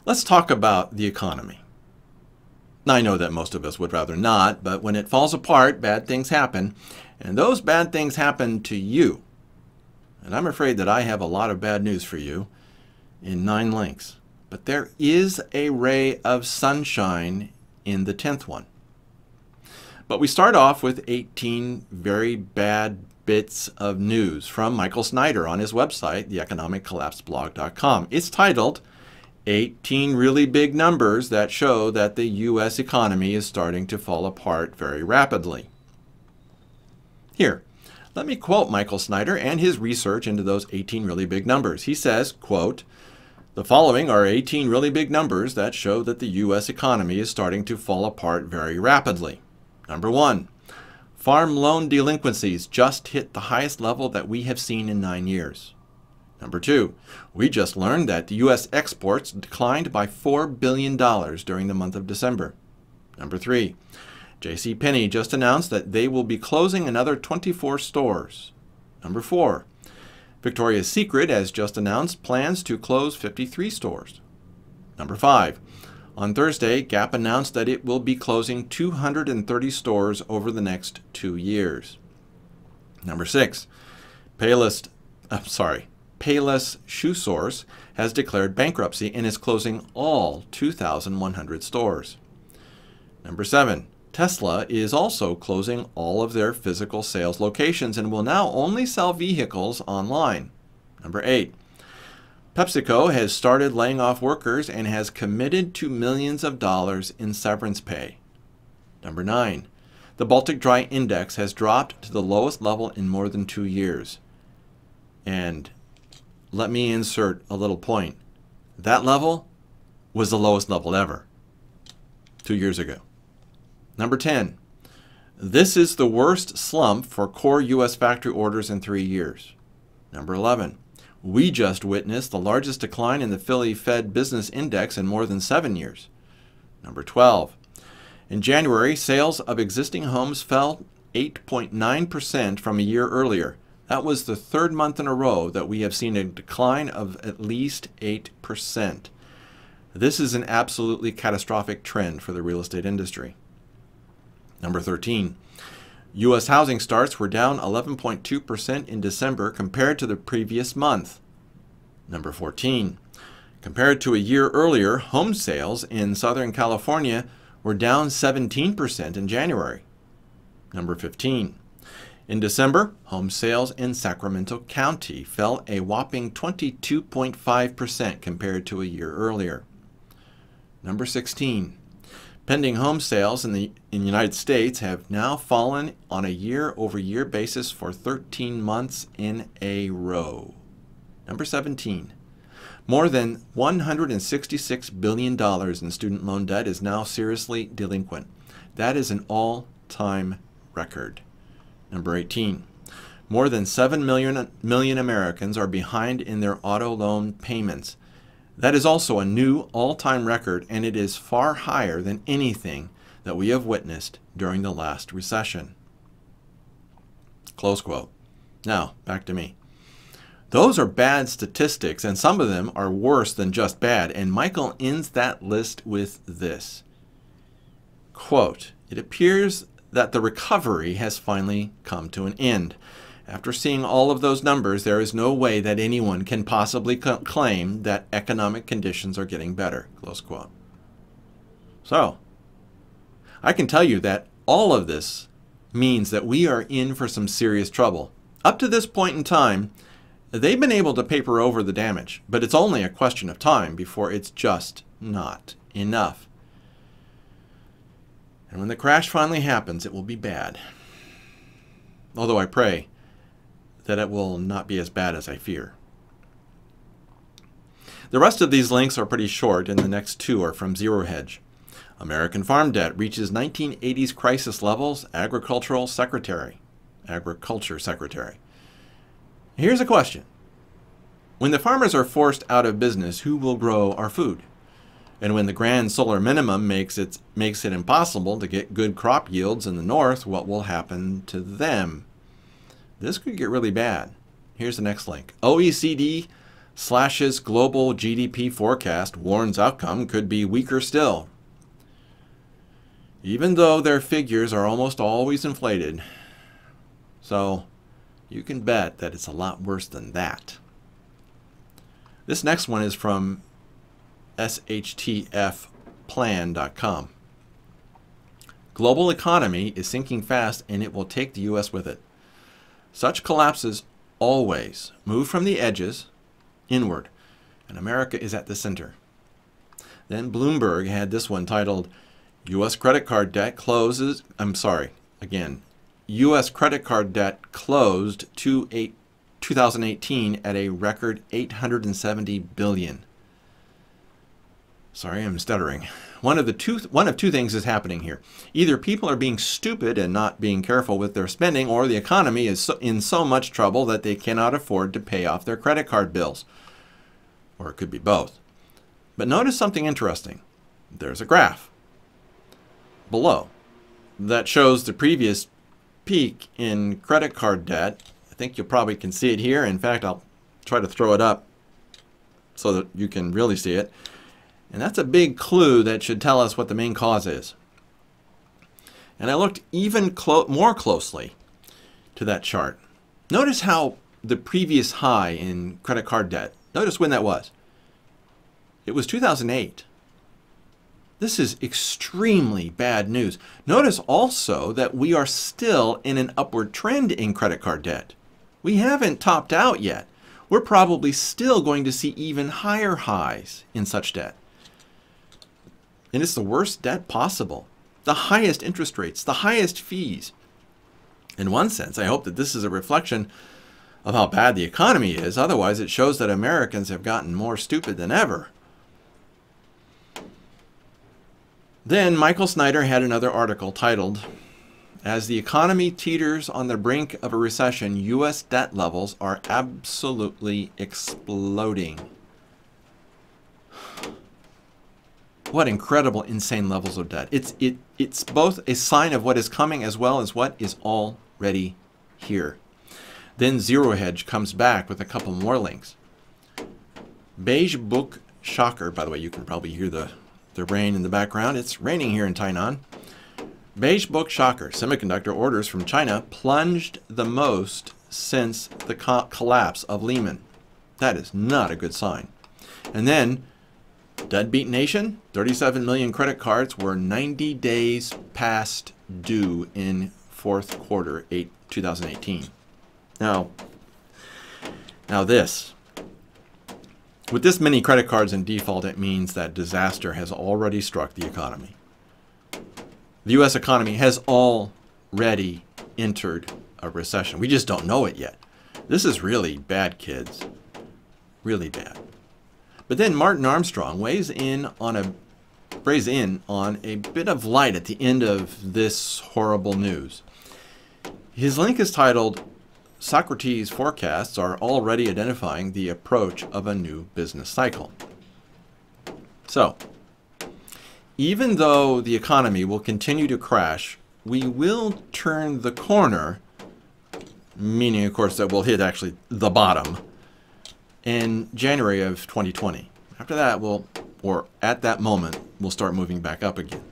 Let's talk about the economy. Now, I know that most of us would rather not, but when it falls apart, bad things happen, and those bad things happen to you. And I'm afraid that I have a lot of bad news for you in 9 links. But there is a ray of sunshine in the 10th one. But we start off with 18 very bad bits of news from Michael Snyder on his website, theeconomiccollapseblog.com. It's titled 18 Really Big Numbers That Show That the U.S. Economy is Starting to Fall Apart Very Rapidly. Here, let me quote Michael Snyder and his research into those 18 really big numbers. He says, quote, "The following are 18 really big numbers that show that the U.S. economy is starting to fall apart very rapidly. Number 1, farm loan delinquencies just hit the highest level that we have seen in 9 years. Number 2, we just learned that the U.S. exports declined by $4 billion during the month of December. Number 3, JCPenney just announced that they will be closing another 24 stores. Number 4, Victoria's Secret has just announced plans to close 53 stores. Number 5, on Thursday, Gap announced that it will be closing 230 stores over the next 2 years. Number 6, Payless Shoe Source has declared bankruptcy and is closing all 2,100 stores. Number 7, Tesla is also closing all of their physical sales locations and will now only sell vehicles online. Number 8, PepsiCo has started laying off workers and has committed to millions of dollars in severance pay. Number 9, the Baltic Dry Index has dropped to the lowest level in more than 2 years. And let me insert a little point. That level was the lowest level ever 2 years ago. Number 10, this is the worst slump for core U.S. factory orders in 3 years. Number 11, we just witnessed the largest decline in the Philly Fed Business Index in more than 7 years. Number 12, in January, sales of existing homes fell 8.9% from a year earlier. That was the 3rd month in a row that we have seen a decline of at least 8%. This is an absolutely catastrophic trend for the real estate industry. Number 13, U.S. housing starts were down 11.2% in December compared to the previous month. Number 14, compared to a year earlier, home sales in Southern California were down 17% in January. Number 15, in December, home sales in Sacramento County fell a whopping 22.5% compared to a year earlier. Number 16, pending home sales in the United States have now fallen on a year-over-year basis for 13 months in a row. Number 17, more than $166 billion in student loan debt is now seriously delinquent. That is an all-time record. Number 18, more than 7 million Americans are behind in their auto loan payments. That is also a new all-time record, and it is far higher than anything that we have witnessed during the last recession. Close quote. Now, back to me. Those are bad statistics, and some of them are worse than just bad, and Michael ends that list with this. Quote, "It appears that the recovery has finally come to an end. After seeing all of those numbers, there is no way that anyone can possibly claim that economic conditions are getting better." Close quote. So, I can tell you that all of this means that we are in for some serious trouble. Up to this point in time, they've been able to paper over the damage, but it's only a question of time before it's just not enough. And when the crash finally happens, it will be bad. Although I pray that it will not be as bad as I fear. The rest of these links are pretty short, and the next 2 are from Zero Hedge. American farm debt reaches 1980s crisis levels, Agriculture Secretary. Here's a question. When the farmers are forced out of business, who will grow our food? And when the grand solar minimum makes it impossible to get good crop yields in the north, what will happen to them? This could get really bad. Here's the next link. OECD Slash's global GDP forecast warns outcome could be weaker still. Even though their figures are almost always inflated. So you can bet that it's a lot worse than that. This next one is from shtfplan.com. Global economy is sinking fast and it will take the U.S. with it. Such collapses always move from the edges inward, and America is at the center. Then Bloomberg had this one titled, U.S. credit card debt closes, U.S. credit card debt closed 2018 at a record $870 billion. Sorry, I'm stuttering. One of two things is happening here. Either people are being stupid and not being careful with their spending, or the economy is in so much trouble that they cannot afford to pay off their credit card bills. Or it could be both. But notice something interesting. There's a graph below that shows the previous peak in credit card debt. I think you probably can see it here. In fact, I'll try to throw it up so that you can really see it. And that's a big clue that should tell us what the main cause is. And I looked even more closely to that chart. Notice how the previous high in credit card debt, notice when that was. It was 2008. This is extremely bad news. Notice also that we are still in an upward trend in credit card debt. We haven't topped out yet. We're probably still going to see even higher highs in such debt. And it's the worst debt possible. The highest interest rates, the highest fees. In one sense, I hope that this is a reflection of how bad the economy is. Otherwise, it shows that Americans have gotten more stupid than ever. Then Michael Snyder had another article titled, As the economy teeters on the brink of a recession, U.S. debt levels are absolutely exploding. What incredible, insane levels of debt. It's both a sign of what is coming as well as what is already here. Then Zero Hedge comes back with a couple more links. Beige Book Shocker. By the way, you can probably hear the rain in the background. It's raining here in Tainan. Beige Book Shocker. Semiconductor orders from China plunged the most since the collapse of Lehman. That is not a good sign. And then Deadbeat Nation, 37 million credit cards were 90 days past due in fourth quarter 2018. Now this. With this many credit cards in default, it means that disaster has already struck the economy. The U.S. economy has already entered a recession. We just don't know it yet. This is really bad, kids. Really bad. But then Martin Armstrong weighs in on a bit of light at the end of this horrible news. His link is titled, Socrates' forecasts are already identifying the approach of a new business cycle. So, even though the economy will continue to crash, we will turn the corner, meaning, of course, that we'll hit actually the bottom in January of 2020. After that, at that moment, we'll start moving back up again.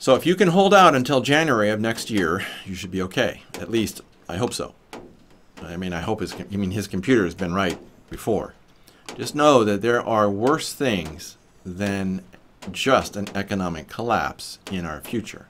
So if you can hold out until January of next year, you should be okay. At least, I hope so. I mean, his computer has been right before. Just know that there are worse things than just an economic collapse in our future.